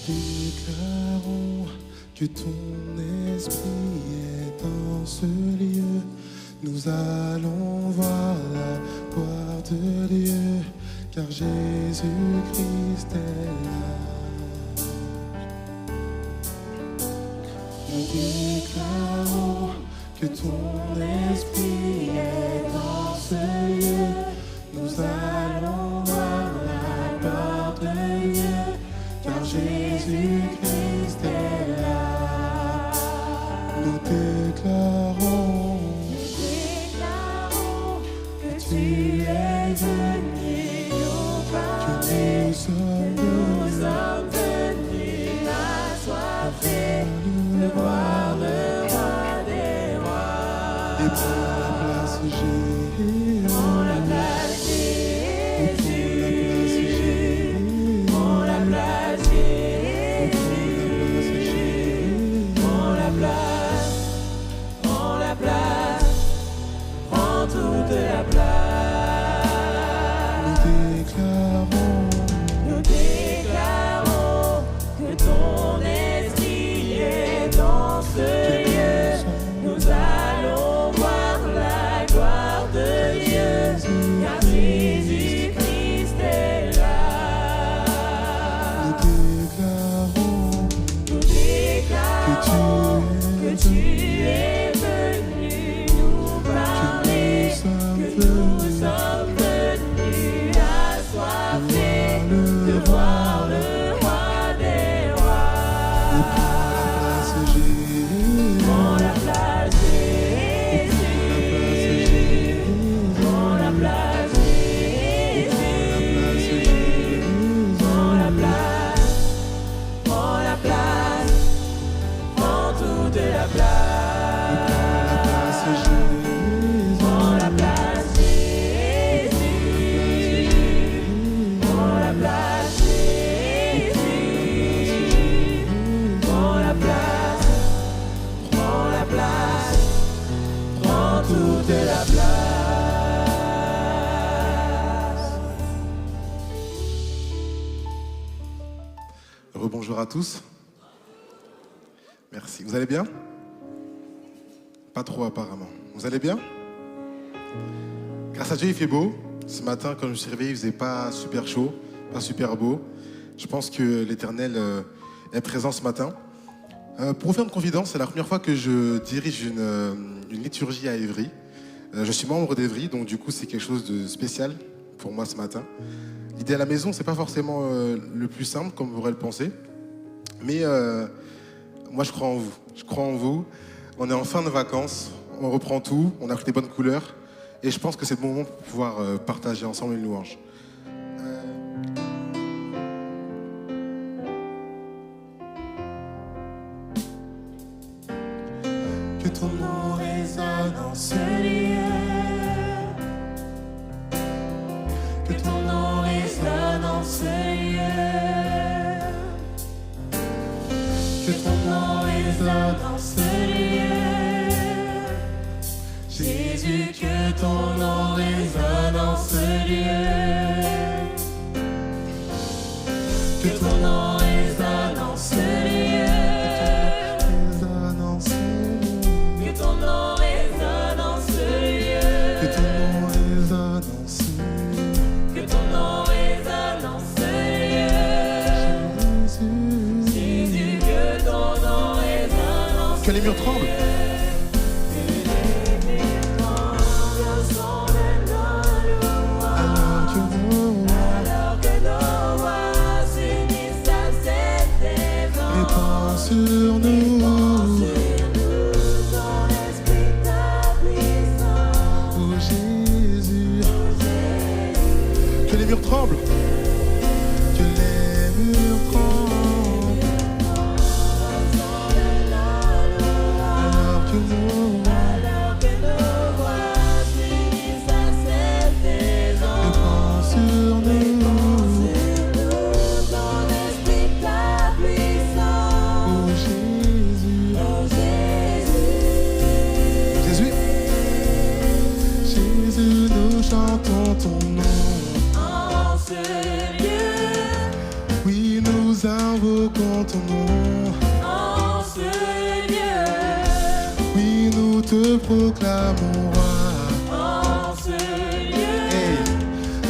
déclarons que ton esprit est dans ce lieu. Nous allons voir la gloire de Dieu, car Jésus-Christ est là. Nous déclarons que ton esprit est dans ce lieu. Nous allons voir la gloire de Dieu, car Jésus-Christ est là. Nous déclarons que tu es venu nous parler. Nous sommes venus assoiffés de voir le roi des rois. Et prends la place, Jésus. Prends la place, Jésus. Prends la place, Jésus. Prends la place, prends la place, prends toute la place. Nous déclarons que ton esprit est dans ce lieu. Nous allons voir la gloire de Dieu, car Jésus-Christ est là. Nous déclarons que tu es venu nous parler, que nous sommes venus assoiffés de voir le roi des rois. Prends la place, Jésus. Prends la place, Jésus. Prends la place, prends la place, prends toute la place. Prends la place, Jésus. Prends la place, Jésus. Prends la place, prends la place, prends toute la place. Rebonjour à tous. Merci. Vous allez bien? Pas trop apparemment. Vous allez bien? Grâce à Dieu, il fait beau. Ce matin, quand je me suis réveillé, il faisait pas super chaud, pas super beau. Je pense que l'Éternel est présent ce matin. Pour vous faire une confidence, c'est la première fois que je dirige une liturgie à Évry. Je suis membre d'Évry, donc du coup, c'est quelque chose de spécial pour moi ce matin. L'idée à la maison, c'est pas forcément le plus simple, comme vous pourrez le penser. Mais moi, je crois en vous. Je crois en vous. On est en fin de vacances, on reprend tout, on a pris des bonnes couleurs. Et je pense que c'est le moment pour pouvoir partager ensemble une louange. Que ton nom résonne en ce lieu. Que ton nom résonne en ce lieu. Que ton nom résonne en ce lieu. Jésus, que ton nom résonne en ce lieu. Que ton nom résonne en ce lieu. Que ton nom résonne en ce lieu. Que ton nom résonne en ce lieu. Que ton nom résonne en ce lieu. Jésus, que ton nom résonne en ce lieu. Que les murs tremblent. Sur nous, ton esprit puissant. Oh Jésus, Que les murs tremblent. que les murs tremblent. Alors que nos voix s'unissent à celles des anges. Répand sur nous, ton esprit puissant. Oh Jésus, Jésus. Jésus, nous chantons ton nom. En ce lieu, oui, nous nous invoquons ton nom. En ce lieu, Oui, nous te proclamons roi. en ce lieu, Hey,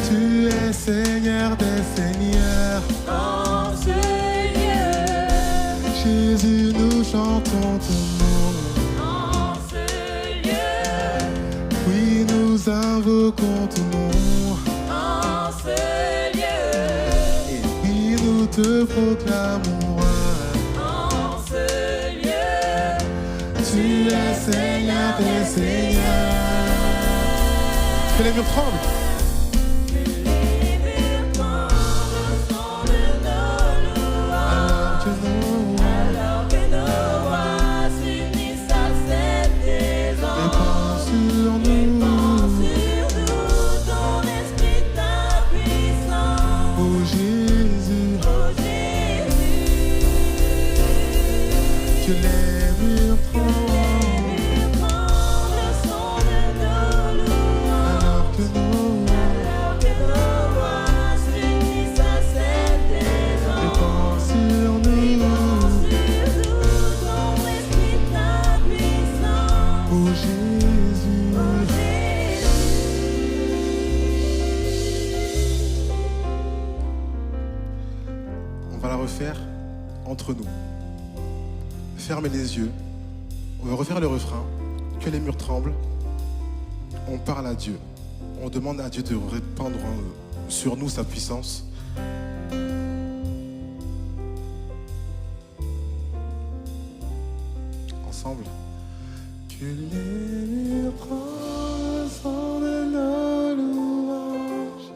tu es Seigneur des seigneurs. en ce lieu, Jésus, nous chantons ton nom. en ce lieu, Oui, nous invoquons ton nom. en ce lieu, Et oui, nous te proclamons roi. en ce lieu, Tu es Seigneur des seigneurs. Que les murs tremblent. les murs tremblent au son de nos louanges. Alors que nos Alors que nos voix s'unissent à celle des anges, sur répand nous. sur nous ton esprit, ta puissance. Oh Jésus, Oh Jésus, que les murs les tremblent. murs tremblent au son de nos louanges. Alors que Alors que nos voix s'unissent à celle des anges, répand sur répand nous. sur nous ton esprit, ta puissance. Oh Jésus, Oh Jésus. on va la refaire entre nous. Fermez les yeux. On va refaire le refrain. Que les murs tremblent. On parle à Dieu. On demande à Dieu de répandre sur nous sa puissance. Ensemble. Que les murs tremblent sans de nos louanges.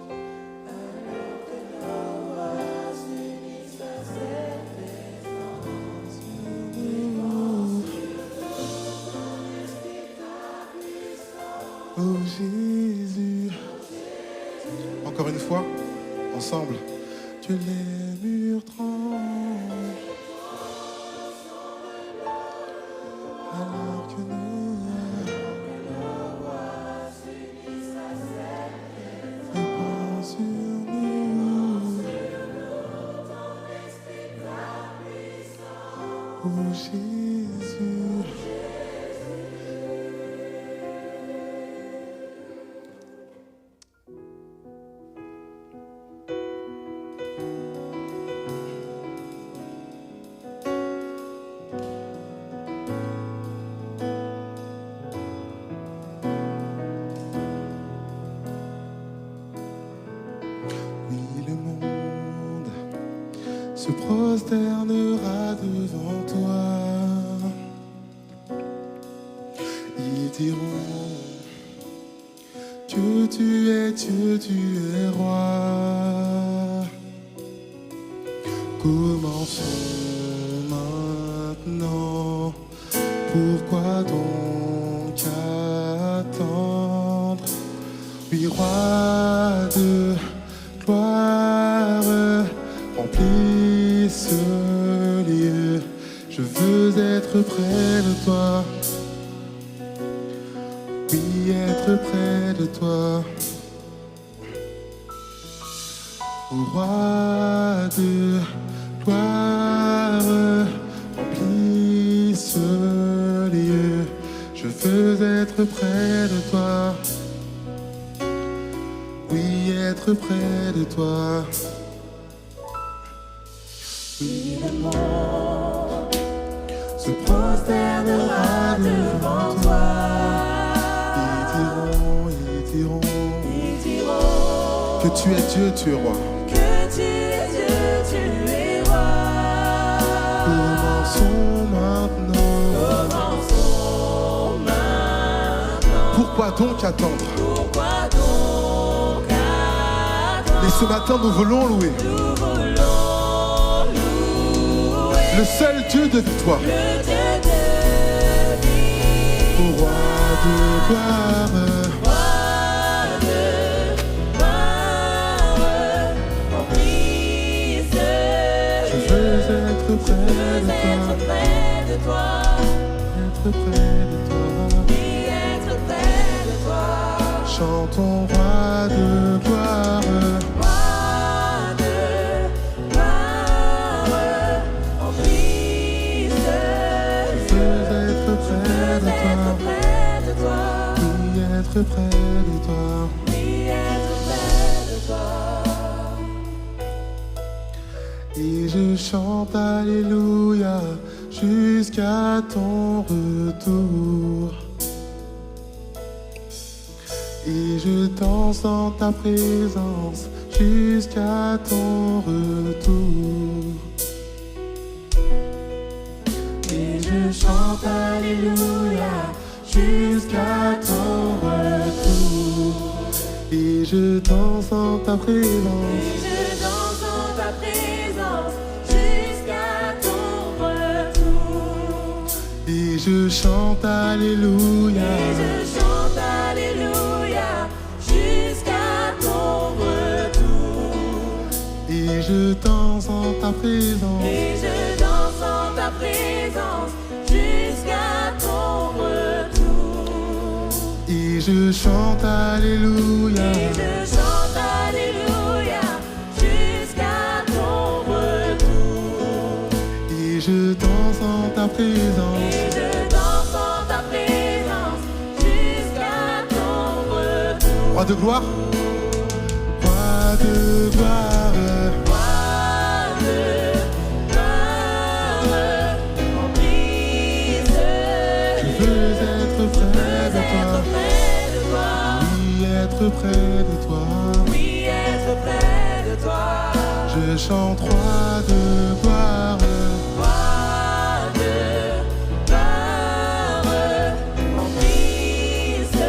Oh Jésus. Encore une fois, ensemble. Que les murs tremblent. Alors que nous répand sur nous. Oh Jésus. Oui, le monde se prosternera devant toi. Ils diront que tu es Dieu, tu es roi. Commençons maintenant. Pourquoi donc attendre? Oui, roi de gloire, remplis ce lieu. Je veux être près de toi. Oui, être près de toi. Ô roi de gloire, remplis ce lieu. Je veux être près de toi. Oui, être près de toi. Oui, le monde se prosternera devant toi. Ils diront que tu es Dieu, tu es roi. Que tu es Dieu, tu es roi. Commençons maintenant. Commençons maintenant. Pourquoi donc attendre? Pourquoi donc attendre? Et ce matin, nous voulons louer Nous voulons louer le seul Dieu de victoire. le Dieu de vie. Ô roi de gloire, Roi de gloire, remplis ce je veux être près de être toi. près de toi. Être près de toi. Oui, être près de toi. Chantons roi de gloire. Roi de gloire, Et je chante Alléluia jusqu'à ton retour. Et je danse dans ta présence jusqu'à ton retour. Et je chante Alléluia jusqu'à ton retour. Et je danse dans ta présence. Et je danse dans ta présence jusqu'à ton retour. Et je chante Alléluia. Et je chante Alléluia jusqu'à ton retour. Et je danse en ta présence. Et je danse en ta présence jusqu'à ton retour. Et je chante Alléluia. Et je chante Alléluia jusqu'à ton retour. Et je danse en ta présence. Et je danse en ta présence jusqu'à ton retour. Roi de gloire. Roi de gloire. Roi de gloire, en brise. Je veux être près de toi. Oui, être près de toi. Oui, être près de toi. Je chante roi de gloire. Roi de gloire, en brise.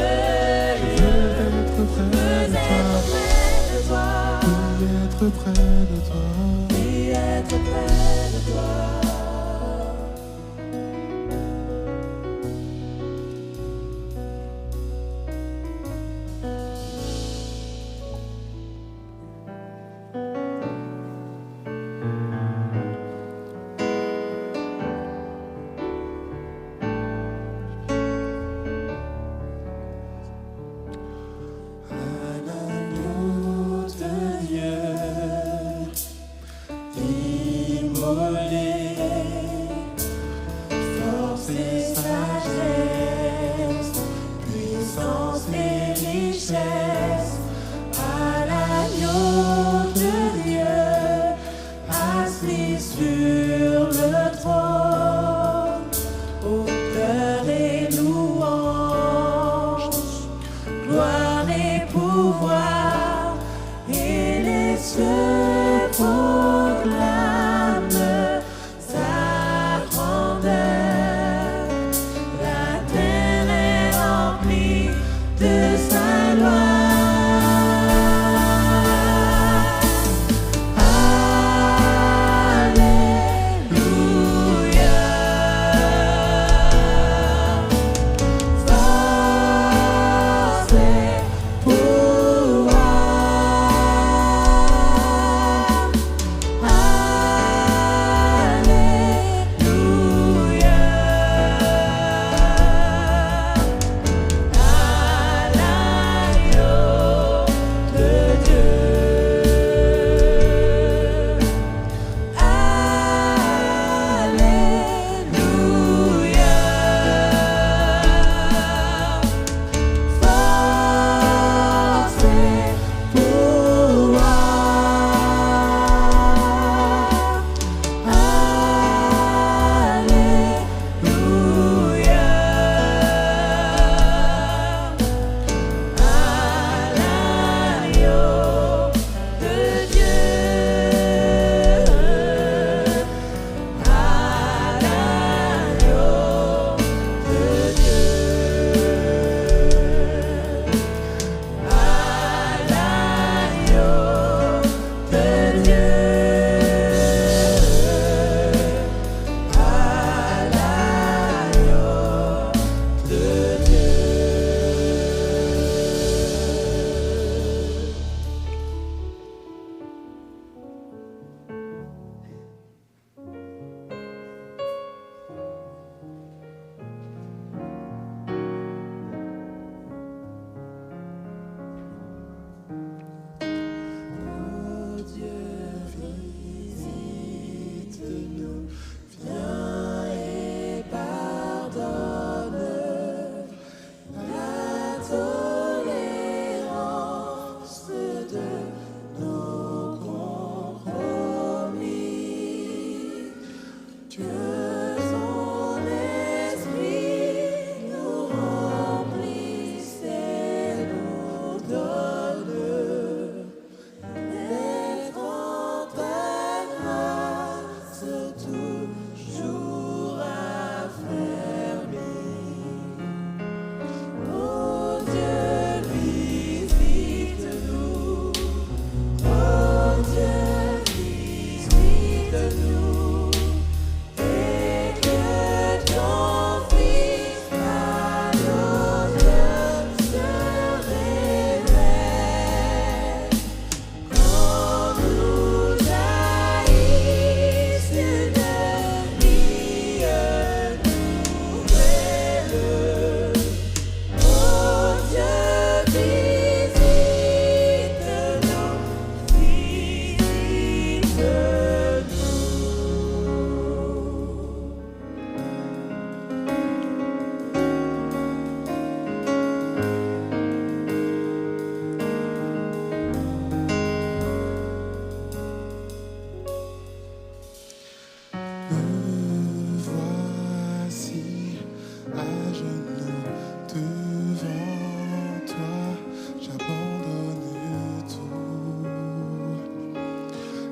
Je veux être près de toi. Oui, être près de toi. Oui, être près de toi. L'agneau de Dieu, immolé, force et sagesse, puissance et richesse, à l'agneau de Dieu, assis sur le trône, hauteur et louange, gloire et pouvoir, et les cieux proclament sa grandeur. La terre est remplie de sa loi. Alléluia. Force et pouvoir.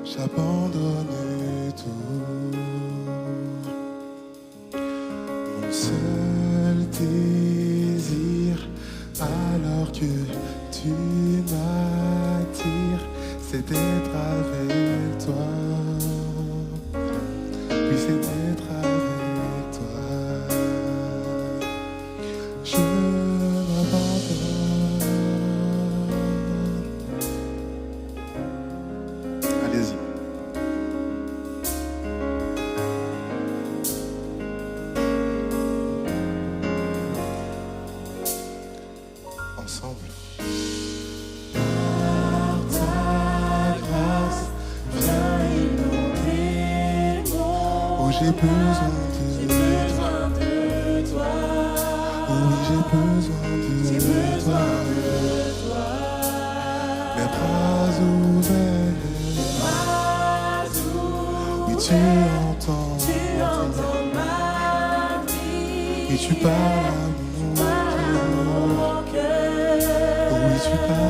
J'abandonne tout. Mon seul désir, alors que tu m'attires, c'est d'être avec toi. Oui, c'est d'être avec toi. Je m'abandonne. Allez-y. Ensemble. Par ta grâce, viens inonder mon Oh, j'ai besoin J'ai de besoin de toi. Oh oui, j'ai besoin J'ai de besoin toi. de toi. Mes bras ouverts. Bras Oui, tu ouverts, entends. tu entends ma vie. Oui, tu parles à mon Parle à cœur. mon cœur. Oh oui, tu parles à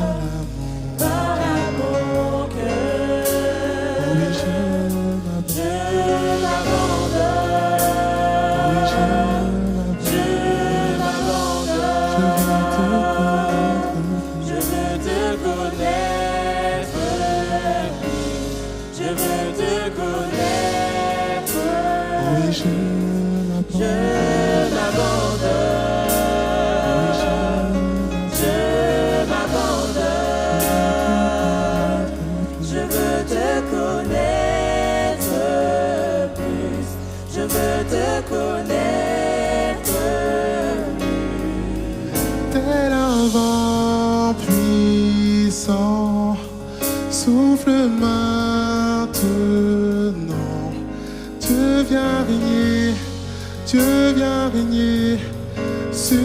mon Parle à mon cœur. Oh oui, je Je m'abandonne. Oh oui, je m'abandonne. m'abandonne. Je veux te connaître plus. Je veux te connaître. Oh oui, je m'abandonne. Je m'abandonne. Je m'abandonne. Je veux te connaître plus. Je veux te connaître plus. Tel un vent puissant, souffle maintenant. Dieu vient régner, Dieu vient régner sur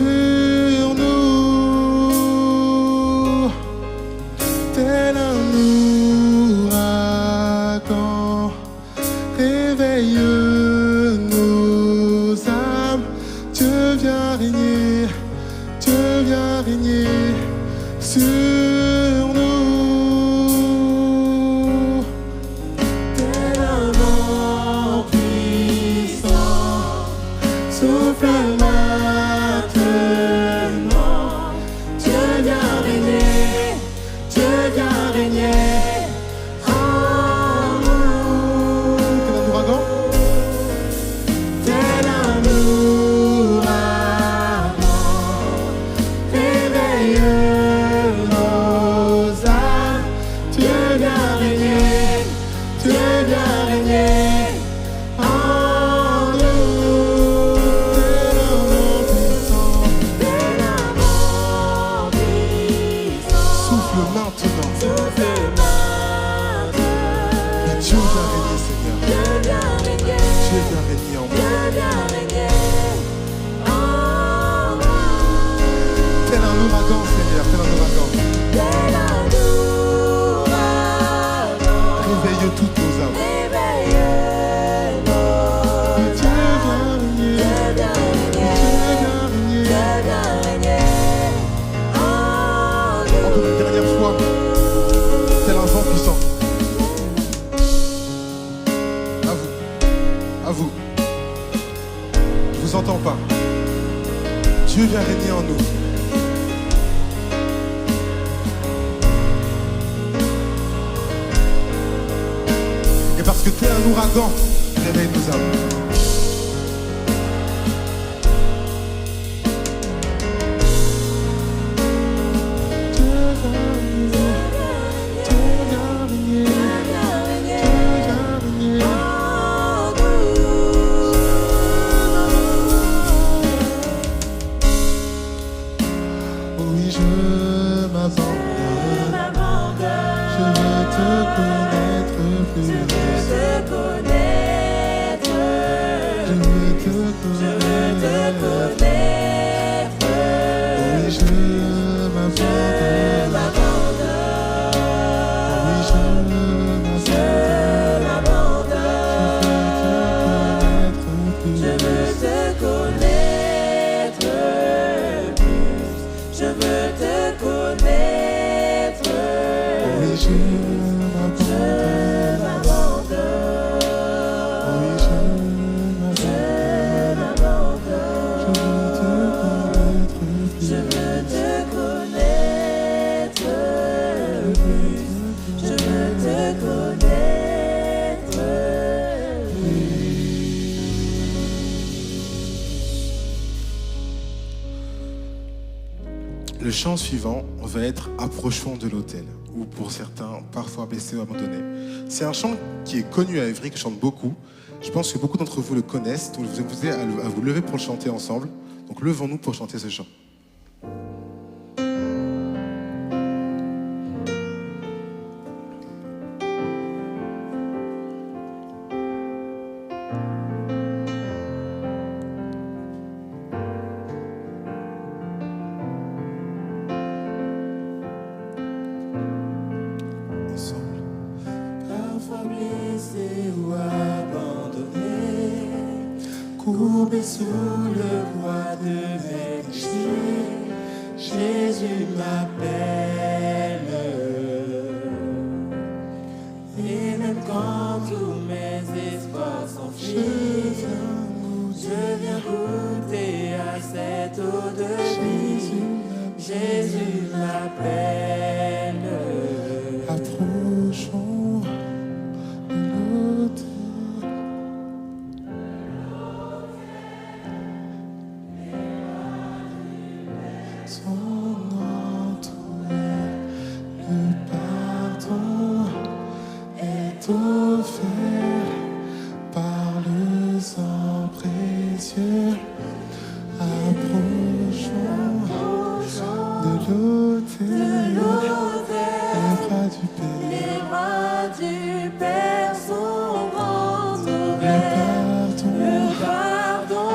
nous. Tel un ouragan, réveille nos âmes. Dieu vient régner, Dieu vient régner sur nous. Tel un vent puissant, souffle maintenant. Dieu vient régner, Dieu vient régner en nous. Tel un ouragan, Tel un ouragan, réveille nos âmes. Dieu vient régner, Dieu vient régner en nous. Tel un vent puissant, souffle maintenant. souffle maintenant. Et Dieu vient régner, Seigneur. Dieu vient régner. Dieu vient régner en moi. Dieu vient régner en nous. Tel un ouragan, Seigneur, tel un ouragan. Tel un ouragan, Réveille toutes nos âmes. réveille nos à régner en nous. Et parce que tu es un ouragan, réveille nos âmes. Oui, je m'abandonne. Je veux te connaître plus. Je veux te connaître. Je veux te connaître. Oui, je m'abandonne. Oui, je m'abandonne. Je veux te connaître plus. Je veux te connaître. Oui, je m'abandonne. Oui, je m'abandonne. Je veux te connaître plus. Je veux te connaître plus. Le chant suivant va être Approchons de l'autel, ou pour certains, parfois blessés ou abandonnés. C'est un chant qui est connu à Évry, que je chante beaucoup. Je pense que beaucoup d'entre vous le connaissent, donc je vous invite à vous lever pour le chanter ensemble. Donc levons-nous pour chanter ce chant. Parfois blessé ou abandonné, courbé sous le poids de mes péchés, Jésus m'appelle. Et même quand tous mes espoirs s'enfuient, je viens goûter à cette eau de vie. Jésus m'appelle. Approchons de l'autel. Son entouré, le pardon est offert par le sang précieux. Approchons de l'autel, les bras du Père sont grands ouverts. Le pardon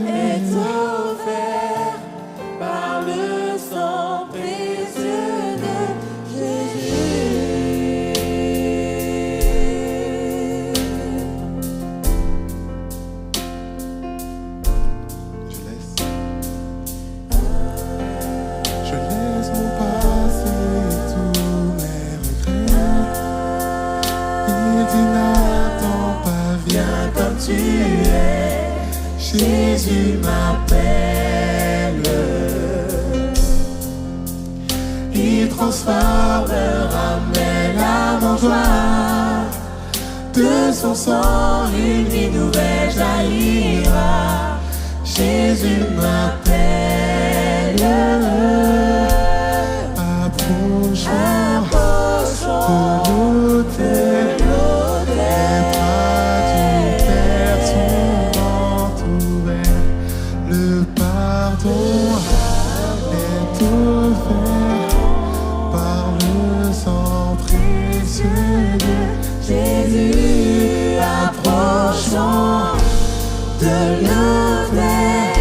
est offert par le sang précieux de Jésus. Je laisse mon passé, tous mes regrets. Il dit n'attends pas, viens comme tu es. Jésus m'appelle. Il transformera mes larmes en joie. De son sang, une vie nouvelle jaillira. Jésus m'appelle. Approchons de l'autel. Les bras du Père sont grands ouverts. Le pardon est offert par le sang précieux de Jésus. Approchons de l'autel.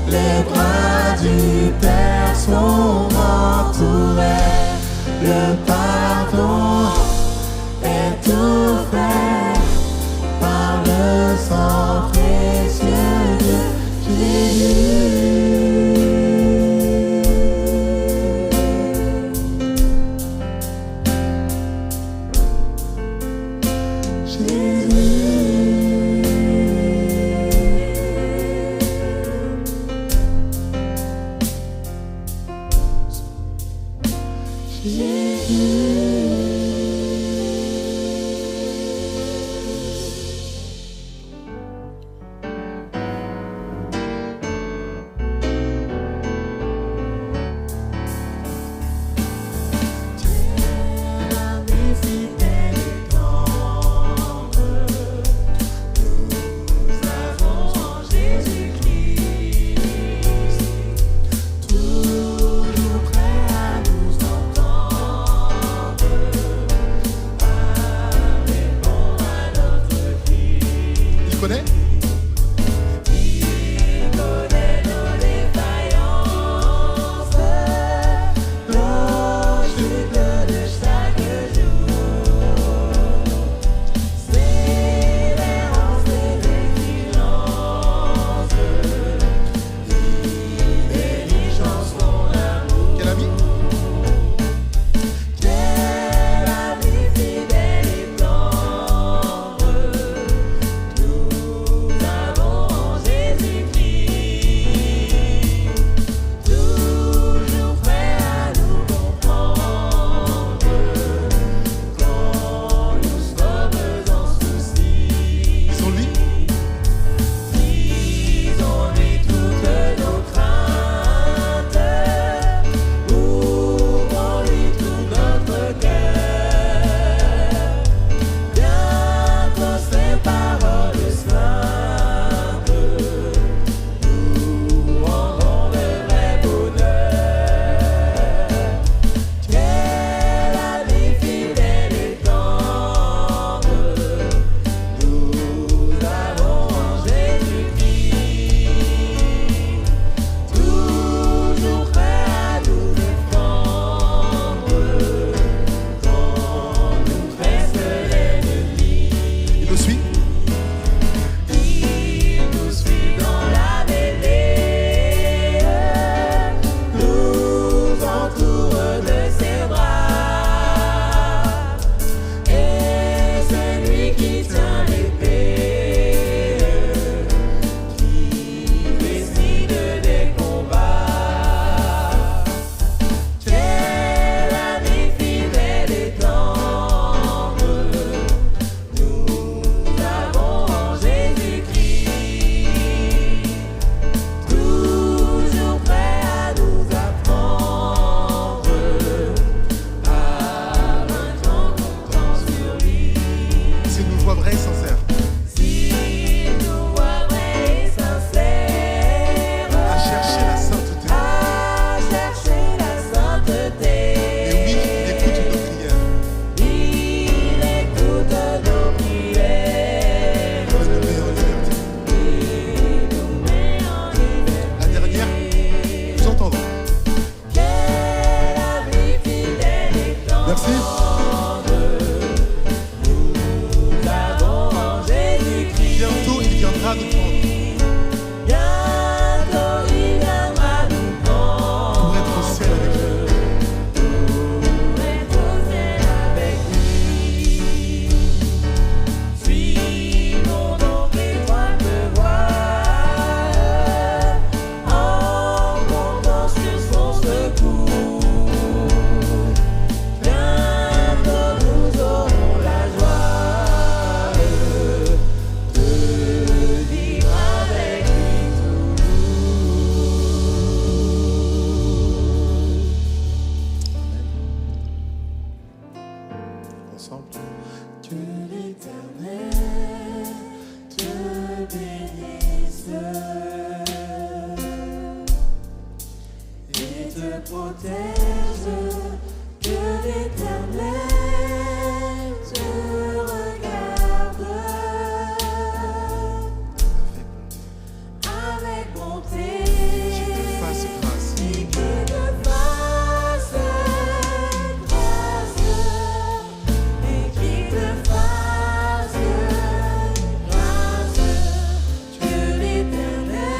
Les bras du Père sont entourés. Le pardon est offert par le sang précieux de Jésus. Jésus. que l'Éternel te bénisse et te protège, que l'Éternel te regarde avec bonté, Qu'il te fasse grâce. et qu'il te fasse grâce, et qu'il te fasse grâce, que l'Éternel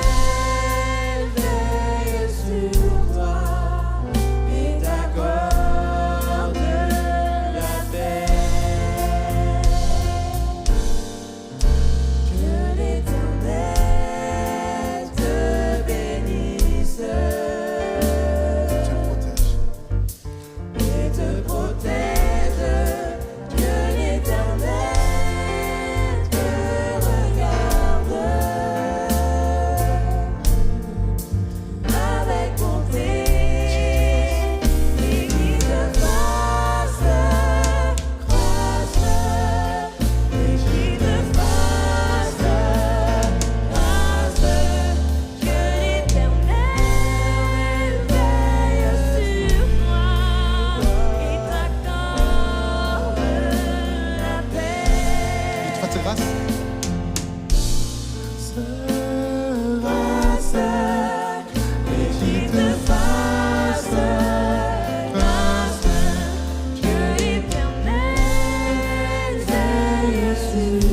veille sur toi et t'accorde la paix. Que l'Éternel te bénisse Te protège. et te protège, que l'Éternel te regarde avec bonté, et qu'il te fasse grâce, et qu'il te fasse grâce, que l'Éternel veille sur toi et t'accorde la paix. Il te fasse grâce. Grâce, et qu'il te fasse grâce, que l'Éternel veille sur